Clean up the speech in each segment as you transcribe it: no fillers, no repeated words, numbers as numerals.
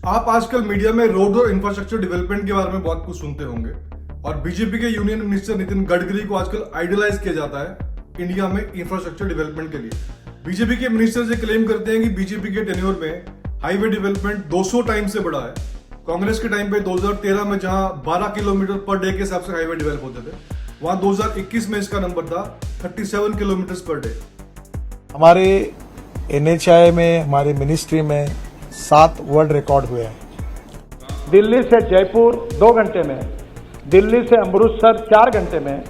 आप आजकल मीडिया में रोड और इंफ्रास्ट्रक्चर डेवलपमेंट के बारे में बहुत कुछ सुनते होंगे और बीजेपी के यूनियन मिनिस्टर नितिन गडकरी को आजकल आइडियलाइज किया जाता है इंडिया में इंफ्रास्ट्रक्चर डेवलपमेंट के लिए। बीजेपी के मिनिस्टर ये क्लेम करते हैं कि बीजेपी के टेन्योर में हाईवे डेवलपमेंट 200 टाइम से बढ़ा है। कांग्रेस के टाइम पे 2013 में जहां 12 किलोमीटर पर डे के हिसाब से हाईवे डेवलप होते थे, वहां 2021 में इसका नंबर था 37 किलोमीटर पर डे। हमारे NHAI में, हमारी मिनिस्ट्री में 7 वर्ल्ड रिकॉर्ड हुए हैं। दिल्ली से जयपुर 2 घंटे में, दिल्ली से अमृतसर 4 घंटे में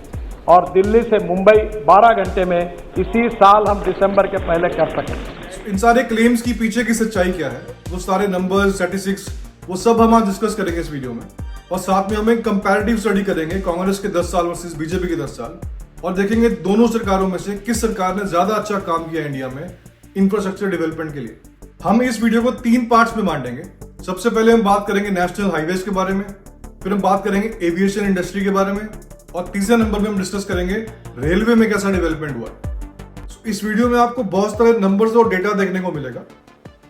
और दिल्ली से मुंबई 12 घंटे में इसी साल हम दिसंबर के पहले कर सकें। इन सारे क्लेम्स की पीछे की सच्चाई क्या है, वो सारे नंबर्स, स्टैटिस्टिक्स, वो सब हम आज डिस्कस करेंगे इस वीडियो में। और साथ में हम एक कंपैरेटिव स्टडी करेंगे कांग्रेस के 10 साल वर्सेस बीजेपी के 10 साल, और देखेंगे दोनों सरकारों में से किस सरकार ने ज्यादा अच्छा काम किया इंडिया में इंफ्रास्ट्रक्चर डेवलपमेंट के लिए। हम इस वीडियो को 3 पार्ट्स में बांटेंगे। सबसे पहले हम बात करेंगे नेशनल हाईवेज के बारे में, फिर हम बात करेंगे एविएशन इंडस्ट्री के बारे में, और तीसरे नंबर में हम डिस्कस करेंगे रेलवे में कैसा डेवलपमेंट हुआ। इस वीडियो में आपको बहुत सारे नंबर्स और डेटा देखने को मिलेगा,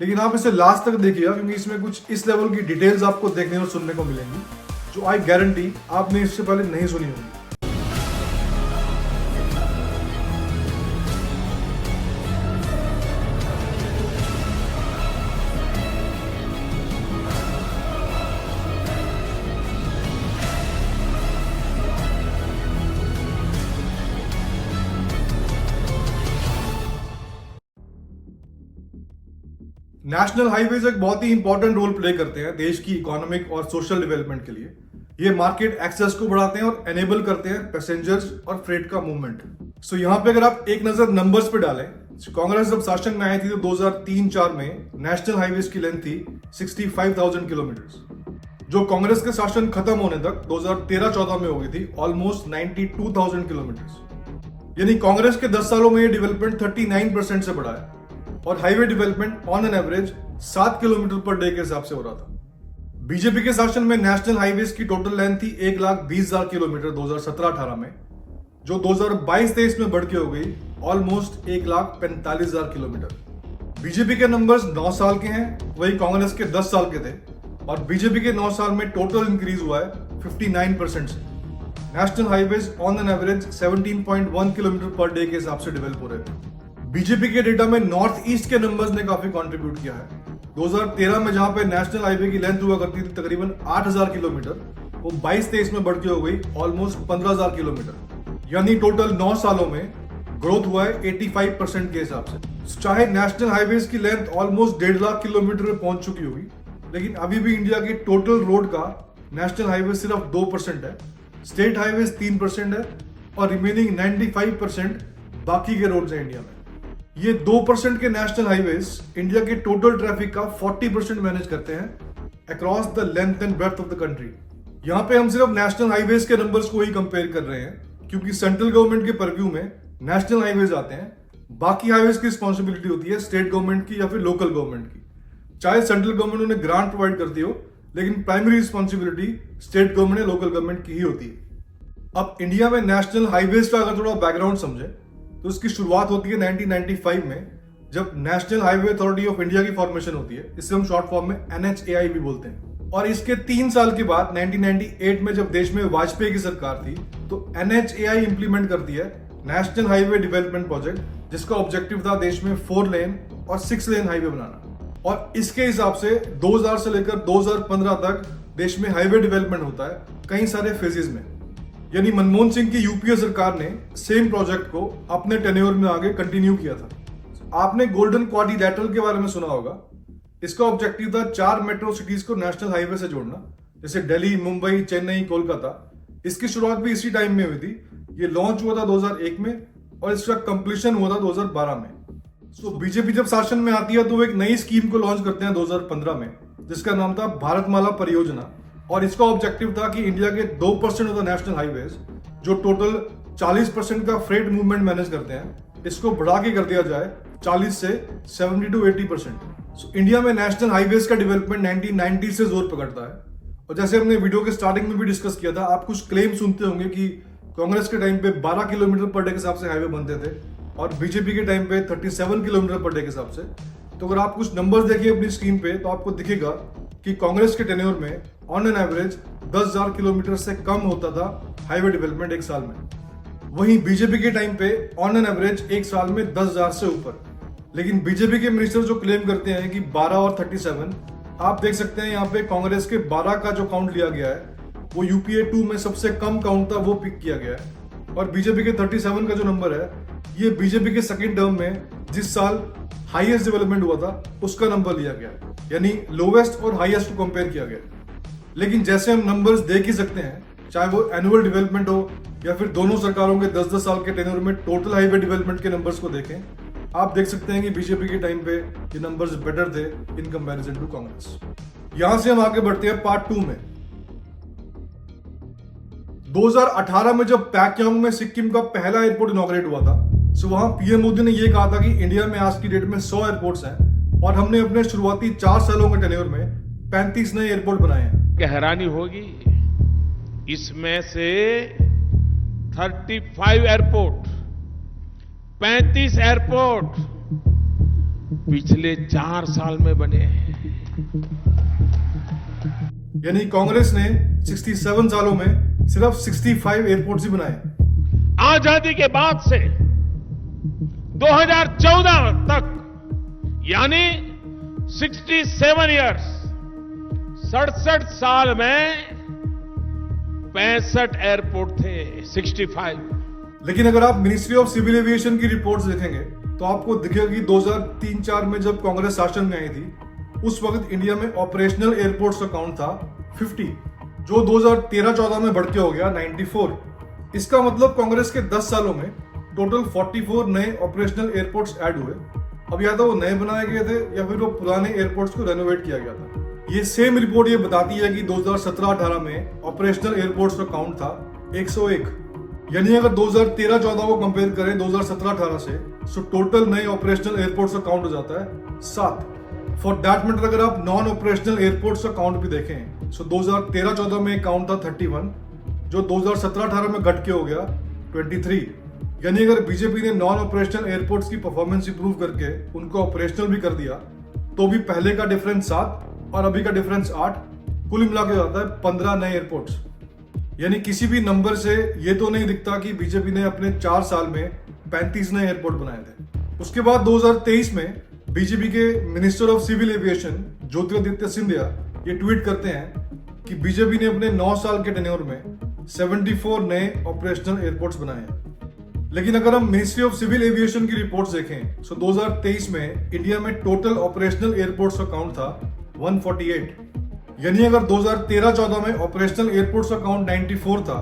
लेकिन आप इसे लास्ट तक देखिएगा क्योंकि इसमें कुछ इस लेवल की डिटेल्स आपको देखने और सुनने को मिलेंगी जो आई गारंटी आपने इससे पहले नहीं सुनी होगी। नेशनल हाईवेज एक बहुत ही इंपॉर्टेंट रोल प्ले करते हैं देश की इकोनॉमिक और सोशल डेवलपमेंट के लिए। ये मार्केट एक्सेस को बढ़ाते हैं और एनेबल करते हैं पैसेंजर्स और फ्रेट का मूवमेंट। सो यहाँ पे अगर आप एक नजर नंबर्स पे डालें, कांग्रेस जब शासन में आई थी तो 2003-4 में नेशनल हाईवेज की लेंथ थी 65,000 किलोमीटर, जो कांग्रेस के शासन खत्म होने तक 2013-14 में हो गई थी ऑलमोस्ट 92,000 किलोमीटर। यानी कांग्रेस के 10 सालों में ये डेवलपमेंट 39% से बढ़ा है और highway development on an average 7 kilometre per day के हिसाब से हो रहा था। बीजेपी के शासन में नेशनल हाईवेज की टोटल लेंथ थी 1,20,000 किलोमीटर 2017-18 में, जो 2022-23 में बढ़ के हो गई ऑलमोस्ट 1,45,000 किलोमीटर। बीजेपी के नंबर्स 9 साल के हैं, वही कांग्रेस के 10 साल के थे, और बीजेपी के 9 साल में टोटल इंक्रीज हुआ है 59% से। National highways on an average 17.1 kilometre per day के हिसाब से डेवलप हो रहे थे। बीजेपी के डेटा में नॉर्थ ईस्ट के नंबर्स ने काफी कंट्रीब्यूट किया है। 2013 में जहां पे नेशनल हाईवे की लेंथ हुआ करती थी तकरीबन 8,000 किलोमीटर, वो 22-23 में बढ़ के हो गई ऑलमोस्ट 15,000 किलोमीटर। यानी टोटल 9 सालों में ग्रोथ हुआ है 85% के हिसाब से। चाहे नेशनल हाईवेज की लेंथ ऑलमोस्ट 1.5 लाख किलोमीटर में पहुंच चुकी होगी, लेकिन अभी भी इंडिया की टोटल रोड का नेशनल हाईवे सिर्फ 2% है, स्टेट हाईवेज 3% है और रिमेनिंग 95% बाकी के रोड्स हैं इंडिया में। ये 2% के नेशनल हाईवेज इंडिया के टोटल ट्रैफिक का 40% मैनेज करते हैं across the length and breadth of the country. यहाँ पे हम सिर्फ नेशनल हाईवेज के नंबर्स को ही कंपेयर कर रहे हैं क्योंकि सेंट्रल गवर्नमेंट के परव्यू में नेशनल हाईवेज आते हैं। बाकी हाईवेज की रिस्पॉन्सिबिलिटी होती है स्टेट गवर्नमेंट की या फिर लोकल गवर्नमेंट की। चाहे सेंट्रल गवर्नमेंट उन्हें ग्रांट प्रोवाइड करती हो, लेकिन प्राइमरी रिस्पॉन्सिबिलिटी स्टेट गवर्नमेंट या लोकल गवर्नमेंट की ही होती है। अब इंडिया में नेशनल हाईवेज का अगर थोड़ा बैकग्राउंड समझे तो इसकी शुरुआत होती है 1995 में, जब national highway authority of India की फॉर्मेशन होती है। इसे हम शॉर्ट फॉर्म में NHAI भी बोलते हैं। और इसके 3 साल के बाद 1998 में जब देश में वाजपेयी की सरकार थी तो NHAI इंप्लीमेंट करती है नेशनल हाईवे डेवलपमेंट प्रोजेक्ट, जिसका ऑब्जेक्टिव था देश में 4 लेन और 6 लेन हाईवे बनाना। और इसके हिसाब से 2000 से लेकर 2015 तक देश में हाईवे डेवलपमेंट होता है कई सारे फेजेस में। यानी मनमोहन सिंह की यूपीए सरकार ने सेम प्रोजेक्ट को अपने टेन्योर में आगे कंटिन्यू किया था। आपने गोल्डन क्वाड्रिलैटरल के बारे में सुना होगा। इसका ऑब्जेक्टिव था 4 मेट्रो सिटीज को नेशनल हाईवे से जोड़ना, जैसे दिल्ली, मुंबई, चेन्नई, कोलकाता। इसकी शुरुआत भी इसी टाइम में हुई थी। ये लॉन्च हुआ था 2001 में और इसका कंप्लीशन हुआ था 2012 में। सो बीजेपी जब शासन में आती है तो वो एक नई स्कीम को लॉन्च करते हैं 2015 में, जिसका नाम था भारतमाला परियोजना। और इसका ऑब्जेक्टिव था कि इंडिया के 2% ऑफ द नेशनल हाईवेज, जो टोटल 40% का फ्रेट मूवमेंट मैनेज करते हैं, इसको बढ़ा के कर दिया जाए 40 से 70 to 80%। सो इंडिया में नेशनल हाईवेज का डेवलपमेंट 1990 से जोर पकड़ता है। और जैसे हमने वीडियो के स्टार्टिंग में भी डिस्कस किया था, आप कुछ क्लेम सुनते होंगे कि कांग्रेस के टाइम पे 12 किलोमीटर पर डे के हिसाब से हाईवे बनते थे और बीजेपी के टाइम पे 37 किलोमीटर पर डे के हिसाब से। तो अगर आप कुछ नंबर्स देखिए अपनी स्क्रीन पे तो आपको दिखेगा कि कांग्रेस के टेन्योर में ऑन एन एवरेज 10,000 किलोमीटर से कम होता था हाईवे डेवलपमेंट एक साल में। वहीं बीजेपी के टाइम पे ऑन एन एवरेज एक साल में 10,000 से ऊपर। लेकिन बीजेपी के मिनिस्टर जो क्लेम करते हैं कि 12 और 37, आप देख सकते हैं यहाँ पे कांग्रेस के 12 का जो काउंट लिया गया है वो यूपीए 2 में सबसे कम काउंट था, वो पिक किया गया है। और बीजेपी के 37 का जो नंबर है ये बीजेपी के सेकेंड टर्म में जिस साल हाईएस्ट डेवलपमेंट हुआ था उसका नंबर लिया गया, यानी लोवेस्ट और हाईएस्ट को कंपेयर किया गया। लेकिन जैसे हम नंबर्स देख ही सकते हैं, चाहे वो एनुअल डेवलपमेंट हो या फिर दोनों सरकारों के 10-10 साल के टेन्योर में टोटल हाईवे डेवलपमेंट के नंबर्स को देखें, आप देख सकते हैं कि बीजेपी के टाइम पे ये नंबर्स बेटर थे इन कंपैरिजन टू कांग्रेस। यहां से हम आगे बढ़ते हैं पार्ट 2 में। 2018 में जब पैक्यांग में सिक्किम का पहला एयरपोर्ट इनॉग्रेट हुआ था, सो वहां पीएम मोदी ने यह कहा था कि इंडिया में आज की डेट में 100 एयरपोर्ट्स हैं और हमने अपने शुरुआती 4 सालों के टेन्योर में 35 नए एयरपोर्ट बनाए हैं। क्या हैरानी होगी, इसमें से 35 एयरपोर्ट, 35 एयरपोर्ट पिछले 4 साल में बने हैं। यानी कांग्रेस ने 67 सालों में सिर्फ 65 एयरपोर्ट्स ही बनाए। आजादी के बाद से 2014 तक यानी 67 इयर्स, 67 साल में 65 एयरपोर्ट थे, 65। लेकिन अगर आप मिनिस्ट्री ऑफ सिविल एविएशन की रिपोर्ट्स देखेंगे तो आपको दिखेगा कि 2003-4 में जब कांग्रेस शासन में आई थी उस वक्त इंडिया में ऑपरेशनल एयरपोर्ट्स का काउंट था 50, जो 2013-14 में बढ़ के हो गया 94। इसका मतलब कांग्रेस के 10 सालों में टोटल 44 नए ऑपरेशनल एयरपोर्ट्स ऐड हुए। अब या तो वो नए बनाए गए थे या फिर वो पुराने एयरपोर्ट्स को रेनोवेट किया गया था। ये सेम रिपोर्ट ये बताती है कि 2017-18 में ऑपरेशनल एयरपोर्ट्स का काउंट था 101। यानी अगर 2013-14 को कंपेयर करें 2017-18 से, तो टोटल नए ऑपरेशनल एयरपोर्ट्स का काउंट हो जाता है 7। फॉर दैट मैटर अगर आप नॉन ऑपरेशनल एयरपोर्ट्स का काउंट भी देखें, सो 2013-14 में काउंट था 31, जो 2017-18 में घट के हो गया 23। यानी अगर बीजेपी ने नॉन ऑपरेशनल एयरपोर्ट्स की परफॉर्मेंस इंप्रूव करके उनको ऑपरेशनल भी कर दिया तो भी पहले का डिफरेंस 7 और अभी का डिफरेंस 8, कुल मिला के जाता है 15 नए एयरपोर्ट्स। यानी किसी भी नंबर से ये तो नहीं दिखता कि बीजेपी ने अपने 4 साल में 35 नए एयरपोर्ट बनाए थे। उसके बाद 2023 में बीजेपी के minister of civil aviation Jyotiraditya Scindia ये ट्वीट करते हैं कि बीजेपी ने अपने 9 साल के टेन्योर में 74 नए ऑपरेशनल एयरपोर्ट्स बनाए हैं। लेकिन अगर हम मिनिस्ट्री ऑफ सिविल एविएशन की रिपोर्ट्स देखें, सो 2023 में इंडिया में टोटल ऑपरेशनल एयरपोर्ट्स का काउंट था 148। यानी अगर 2013-14 में ऑपरेशनल एयरपोर्ट्स का काउंट 94 था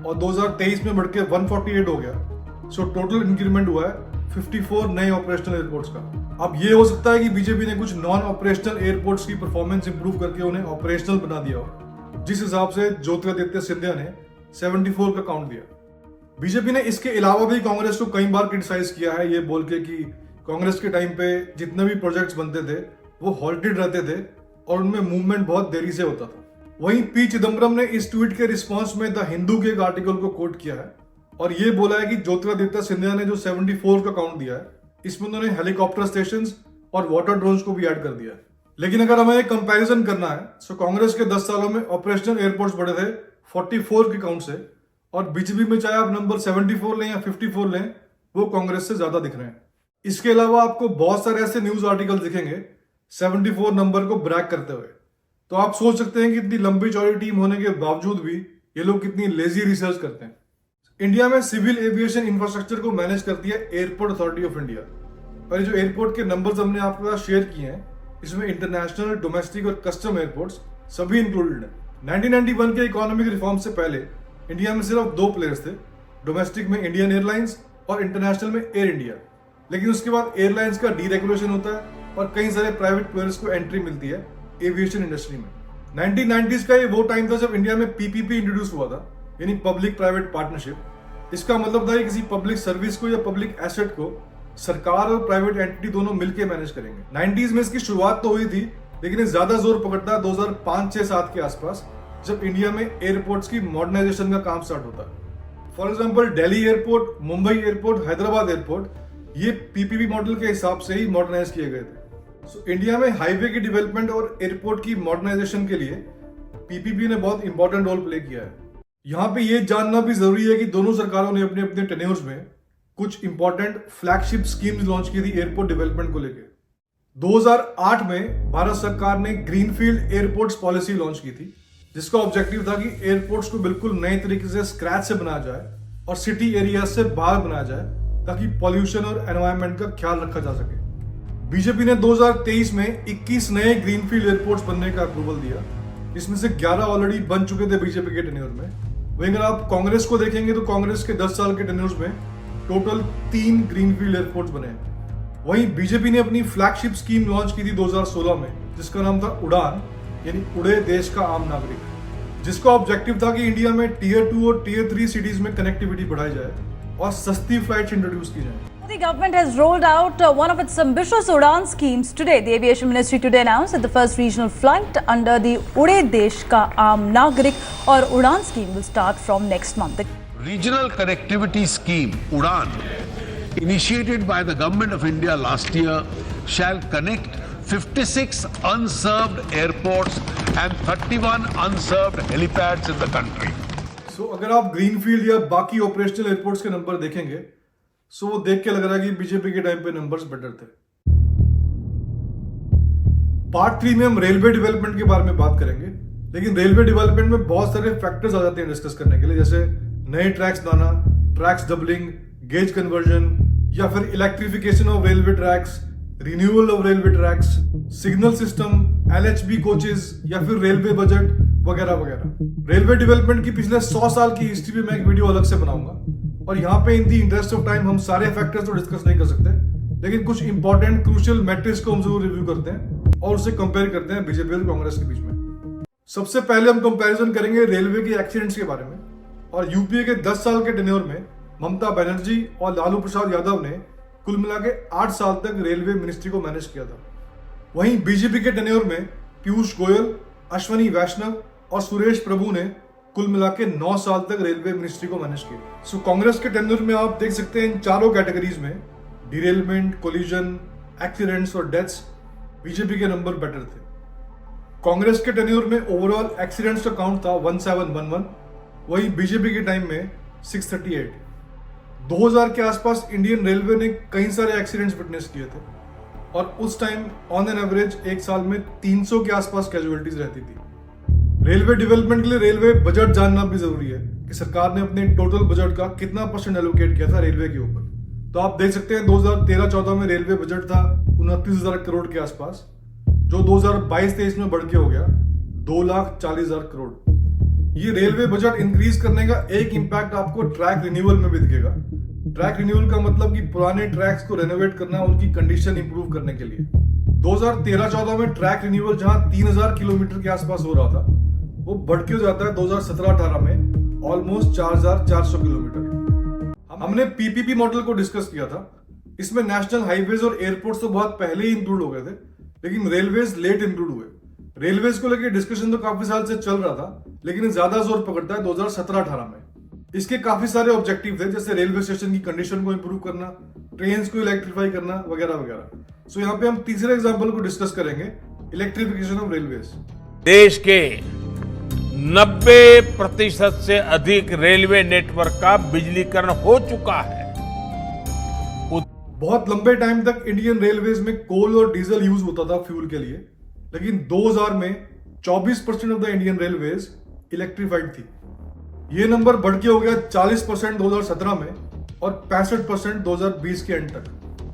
और 2023 में बढ़ के 148 हो गया, सो टोटल इंक्रीमेंट हुआ है 54 नए ऑपरेशनल एयरपोर्ट्स का। अब ये हो सकता है कि बीजेपी ने कुछ नॉन ऑपरेशनल एयरपोर्ट्स की परफॉर्मेंस इंप्रूव करके उन्हें ऑपरेशनल बना दिया हो, जिस हिसाब से ज्योतिरादित्य सिंधिया ने 74 का काउंट दिया। बीजेपी ने इसके अलावा भी कांग्रेस को कई बार क्रिटिसाइज किया है, ये बोल के कि कांग्रेस के टाइम पे जितने भी प्रोजेक्ट्स बनते थे वो हॉल्टेड रहते थे और उनमें मूवमेंट बहुत देरी से होता था। वहीं पी चिदम्बरम ने इस ट्वीट के रिस्पॉन्स में द हिंदू के एक आर्टिकल को कोट किया है और ये बोला है कि ज्योतिरादित्य सिंधिया ने जो 74 का काउंट दिया है इसमें उन्होंने हेलीकॉप्टर स्टेशंस और वाटर ड्रोन्स को भी ऐड कर दिया है। लेकिन अगर हमें एक कंपैरिजन करना है, तो कांग्रेस के 10 सालों में ऑपरेशनल एयरपोर्ट्स बढ़े थे 44 के काउंट से, और बीजेपी में चाहे आप नंबर 74 लें या 54 लें, वो कांग्रेस से ज्यादा दिख रहे हैं। इसके अलावा आपको बहुत सारे ऐसे न्यूज आर्टिकल दिखेंगे 74 नंबर को ब्रैक करते हुए, तो आप सोच सकते हैं कि इतनी लंबी चौड़ी टीम होने के बावजूद भी ये लोग कितनी लेजी रिसर्च करते हैं। इंडिया में सिविल एविएशन इंफ्रास्ट्रक्चर को मैनेज करती है एयरपोर्ट अथॉरिटी ऑफ इंडिया, और जो एयरपोर्ट के नंबर्स हमने आपके साथ शेयर किए हैं इसमें इंटरनेशनल, डोमेस्टिक और कस्टम एयरपोर्ट्स सभी इंक्लूडेड है। 1991 के इकोनॉमिक रिफॉर्म से पहले इंडिया में सिर्फ 2 प्लेयर्स थे, डोमेस्टिक में इंडियन एयरलाइंस और इंटरनेशनल में एयर इंडिया। लेकिन उसके बाद एयरलाइंस का डीरेगुलेशन होता है और कई सारे प्राइवेट प्लेयर्स को एंट्री मिलती है एविएशन इंडस्ट्री में। 1990s का ये वो टाइम था जब इंडिया में पीपीपी इंट्रोड्यूस हुआ था, यानी पब्लिक प्राइवेट पार्टनरशिप। इसका मतलब था कि किसी पब्लिक सर्विस को या पब्लिक एसेट को सरकार और प्राइवेट एंटिटी दोनों मिलकर मैनेज करेंगे। 90s में इसकी शुरुआत तो हुई थी, लेकिन ज्यादा जोर पकड़ता 2005-6-7 के आसपास, जब इंडिया में एयरपोर्ट्स की मॉडर्नाइजेशन का काम स्टार्ट होता है। For example Delhi airport, Mumbai airport, Hyderabad airport, ये पीपीपी मॉडल के हिसाब से ही मॉडर्नाइज किए गए थे। इंडिया में हाईवे की डेवलपमेंट और एयरपोर्ट की मॉडर्नाइजेशन के लिए पीपीपी ने बहुत इंपॉर्टेंट रोल प्ले किया है। यहाँ पे ये जानना भी जरूरी है कि दोनों सरकारों ने अपने अपने टेन्योर्स में कुछ इंपॉर्टेंट फ्लैगशिप स्कीम्स लॉन्च की थी एयरपोर्ट डेवलपमेंट को लेकर। 2008 में भारत सरकार ने ग्रीनफील्ड एयरपोर्ट्स पॉलिसी लॉन्च की थी, जिसका ऑब्जेक्टिव था कि एयरपोर्ट्स को बिल्कुल नए तरीके से स्क्रैच से बनाया जाए और सिटी एरिया से बाहर बनाया जाए, ताकि पॉल्यूशन और एनवायरनमेंट का ख्याल रखा जा सके। बीजेपी ने 2023 में 21 नए ग्रीनफील्ड एयरपोर्ट्स बनने का अप्रूवल दिया, इसमें से 11 ऑलरेडी बन चुके थे बीजेपी के टेन्योर में। वहीं अगर आप कांग्रेस को देखेंगे तो कांग्रेस के 10 साल के टेन्योर्स में टोटल 3 ग्रीनफील्ड एयरपोर्ट्स बने हैं। वहीं बीजेपी ने अपनी फ्लैगशिप स्कीम लॉन्च की थी 2016 में, जिसका नाम था उड़ान, यानी उड़े देश का आम नागरिक, जिसका ऑब्जेक्टिव था कि इंडिया में टीयर 2 और टीयर 3 सिटीज में कनेक्टिविटी बढ़ाई जाए और सस्ती फ्लाइट्स इंट्रोड्यूस की जाए। The government has rolled out one of its ambitious Udan schemes today. The Aviation Ministry today announced that the first regional flight under the Ude Desh Ka Aam Nagrik or Udan scheme will start from next month. Regional Connectivity Scheme, UDAN, initiated by the Government of India last year, shall connect 56 unserved airports and 31 unserved helipads in the country. So, अगर आप greenfield या बाकी operational airports के number देखेंगे, सो वो देख के लग रहा है कि बीजेपी के टाइम पे नंबर्स बेटर थे। पार्ट 3 में हम रेलवे डेवलपमेंट के बारे में बात करेंगे, लेकिन रेलवे डेवलपमेंट में बहुत सारे फैक्टर्स आ जाते हैं डिस्कस करने के लिए, जैसे नए ट्रैक्स बनाना, ट्रैक्स डबलिंग, गेज कन्वर्जन, या फिर electrification of railway tracks, renewal of railway tracks, signal system, LHB coaches, या फिर रेलवे बजट वगैरह वगैरह। रेलवे डेवलपमेंट की पिछले 100 साल की हिस्ट्री में मैं एक वीडियो अलग से बनाऊंगा, और यहाँ पे इन दी इंटरेस्ट ऑफ टाइम हम सारे फैक्टर्स तो डिस्कस नहीं कर सकते, लेकिन कुछ इंपॉर्टेंट क्रूशियल मैट्रिक्स को हम जरूर रिव्यू करते हैं और उसे कंपेयर करते हैं बीजेपी और कांग्रेस के बीच में। सबसे पहले हम कंपैरिजन करेंगे रेलवे के एक्सीडेंट्स के बारे में। और यूपीए के 10 साल के टेन्योर में ममता बनर्जी और लालू प्रसाद यादव ने कुल मिला के 8 साल तक रेलवे मिनिस्ट्री को मैनेज किया था। वहीं बीजेपी के टेन्योर में पीयूष गोयल, अश्वनी वैष्णव और सुरेश प्रभु ने कुल मिला के 9 साल तक रेलवे मिनिस्ट्री को मैनेज किया। सो कांग्रेस के टेन्योर में आप देख सकते हैं इन चारों कैटेगरीज में डिरेलमेंट, कोलिजन, एक्सीडेंट्स और डेथ्स बीजेपी के नंबर बेटर थे। कांग्रेस के टेन्योर में ओवरऑल एक्सीडेंट्स का काउंट था 1711, वही बीजेपी के टाइम में 638। 2000 के आसपास इंडियन रेलवे ने कई सारे एक्सीडेंट्स विटनेस किए थे, और उस टाइम ऑन एन एवरेज एक साल में 300 के आसपास कैजुअलिटीज रहती थी। रेलवे डेवलपमेंट के लिए रेलवे बजट जानना भी जरूरी है कि सरकार ने अपने टोटल बजट का कितना % एलोकेट किया था रेलवे के ऊपर। तो आप देख सकते हैं 2013-14 में रेलवे बजट था 29,000 करोड़ के आसपास, जो 2022-23 में बढ़ के हो गया 2,40,000 करोड़। ये रेलवे बजट इंक्रीज करने का एक इंपैक्ट आपको ट्रैक रिन्यूअल में भी दिखेगा। ट्रैक रिन्यूअल का मतलब कि पुराने ट्रैक्स को रेनोवेट करना, उनकी कंडीशन इंप्रूव करने के लिए। 2013-14 में ट्रैक रिन्यूअल जहां 3,000 किलोमीटर के आसपास हो रहा था, वो बढ़ के हो जाता है 2017-18 में ऑलमोस्ट 4,400 किलोमीटर। हमने पीपीपी मॉडल को डिस्कस किया था। इसमें नेशनल हाईवेज और एयरपोर्ट्स तो बहुत पहले ही इंक्लूड हो गए थे, लेकिन रेलवेज लेट इंक्लूड हुए। रेलवेज को लेकर डिस्कशन तो काफी साल से चल रहा था, लेकिन ज्यादा जोर पकड़ता है 2017-18 में। इसके काफी सारे ऑब्जेक्टिव थे, जैसे रेलवे स्टेशन की कंडीशन को इंप्रूव करना, ट्रेन को इलेक्ट्रीफाई करना वगैरह वगैरह। सो यहाँ पे हम तीसरे एग्जाम्पल को डिस्कस करेंगे, इलेक्ट्रिफिकेशन ऑफ रेलवेज। देश के 90% से अधिक रेलवे नेटवर्क का बिजलीकरण हो चुका है। बहुत लंबे टाइम तक इंडियन रेलवेज में कोल और डीजल यूज होता था फ्यूल के लिए, लेकिन 2000 में 24% of the Indian railways electrified थी। ये नंबर बढ़ के हो गया 40% 2017 में और 65% 2020 के एंड तक।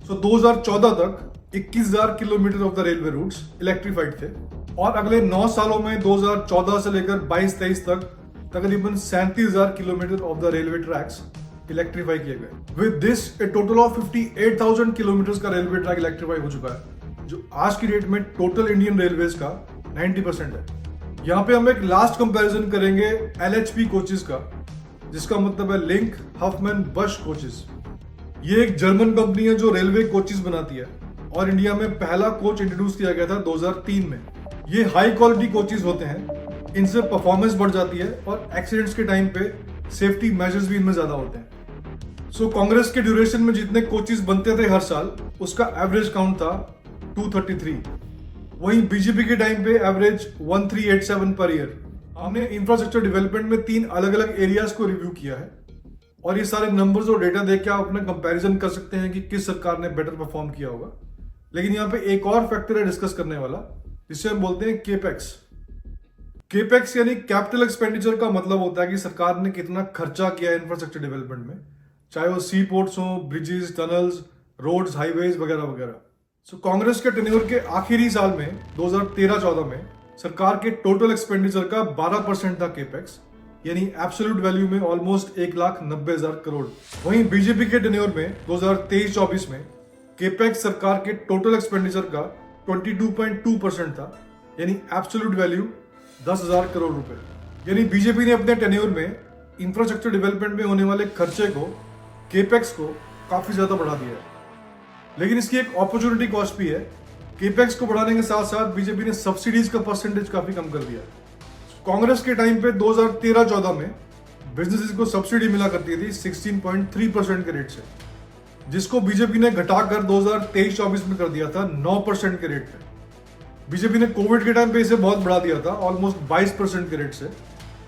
सो 2014 तक 21,000 kilometre of the railway routes electrified थे, और अगले 9 सालों में 2014 से लेकर 22-23 तक तकरीबन 37,000 kilometre of the railway tracks electrify किए गए। With this A total of 58,000 kilometre का रेलवे ट्रैक इलेक्ट्रीफाई हो चुका है, जो आज की डेट में टोटल इंडियन रेलवेज का 90% है। यहाँ पे हम एक लास्ट कंपैरिजन करेंगे एलएचबी कोचेस का, जिसका मतलब है लिंक हफमैन बश कोचेस। ये एक जर्मन कंपनी है जो रेलवे कोचेस बनाती है, और इंडिया में पहला कोच इंट्रोड्यूस किया गया था 2003 में। ये हाई क्वालिटी कोचेस होते हैं, इनसे परफॉर्मेंस बढ़ जाती है और एक्सीडेंट्स के टाइम पे सेफ्टी मेजर्स भी इनमें ज्यादा होते हैं। सो कांग्रेस के ड्यूरेशन में जितने कोचेस बनते थे हर साल, उसका एवरेज काउंट था 233। वहीं बीजेपी के टाइम पे एवरेज 1387 पर ईयर। हमने इंफ्रास्ट्रक्चर डेवलपमेंट में 3 अलग अलग एरियाज को रिव्यू किया है और ये सारे नंबर्स और डेटा देख के आप अपना कंपैरिजन कर सकते हैं कि किस सरकार ने बेटर परफॉर्म किया होगा। लेकिन यहाँ पे एक और फैक्टर है डिस्कस करने वाला, जिसे हम बोलते हैं केपेक्स। केपेक्स यानी कैपिटल एक्सपेंडिचर का मतलब होता है कि सरकार ने कितना खर्चा किया इंफ्रास्ट्रक्चर डेवलपमेंट में, चाहे वो सी पोर्ट्स हो, ब्रिजेस, टनल्स, रोड्स, हाईवेज वगैरह वगैरह। सो कांग्रेस के टेन्योर के आखिरी साल में 2013-14 में सरकार के टोटल एक्सपेंडिचर का 12% था केपेक्स, यानी एब्सोल्यूट वैल्यू में ऑलमोस्ट 1,90,000 करोड़। वहीं बीजेपी के टेन्योर में 2023-24 में केपेक्स सरकार के टोटल एक्सपेंडिचर का 22.2% था, यानी एब्सोल्यूट वैल्यू 10,000 करोड़ रुपए। यानी बीजेपी ने अपने टेन्योर में इंफ्रास्ट्रक्चर डेवलपमेंट में होने वाले खर्चे को, केपेक्स को काफी ज्यादा बढ़ा दिया है। लेकिन इसकी एक अपॉर्चुनिटी कॉस्ट भी है। केपेक्स को बढ़ाने के साथ साथ बीजेपी ने सब्सिडीज का परसेंटेज काफी कम कर दिया। कांग्रेस के टाइम पे 2013-14 में बिजनेसेस को सब्सिडी मिला करती थी 16.3% के रेट से, जिसको बीजेपी ने घटाकर 2023-24 में कर दिया था 9% के रेट पे। बीजेपी ने कोविड के टाइम पे इसे बहुत बढ़ा दिया था ऑलमोस्ट 22% के रेट से,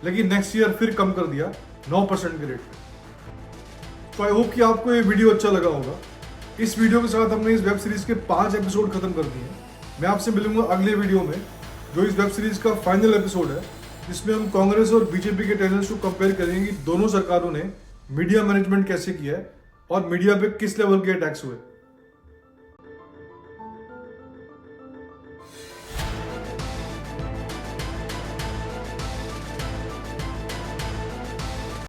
लेकिन नेक्स्ट ईयर फिर कम कर दिया 9% के रेट पे। तो आई होप कि आपको ये वीडियो अच्छा लगा होगा। इस वीडियो के साथ हमने इस वेब सीरीज के 5 एपिसोड खत्म कर दिए हैं। मैं आपसे मिलूंगा अगले वीडियो में, जो इस वेब सीरीज का फाइनल एपिसोड है, जिसमें हम कांग्रेस और बीजेपी के टेन्योर्स को कंपेयर करेंगे कि दोनों सरकारों ने मीडिया मैनेजमेंट कैसे किया है और मीडिया पे किस लेवल के अटैक्स हुए।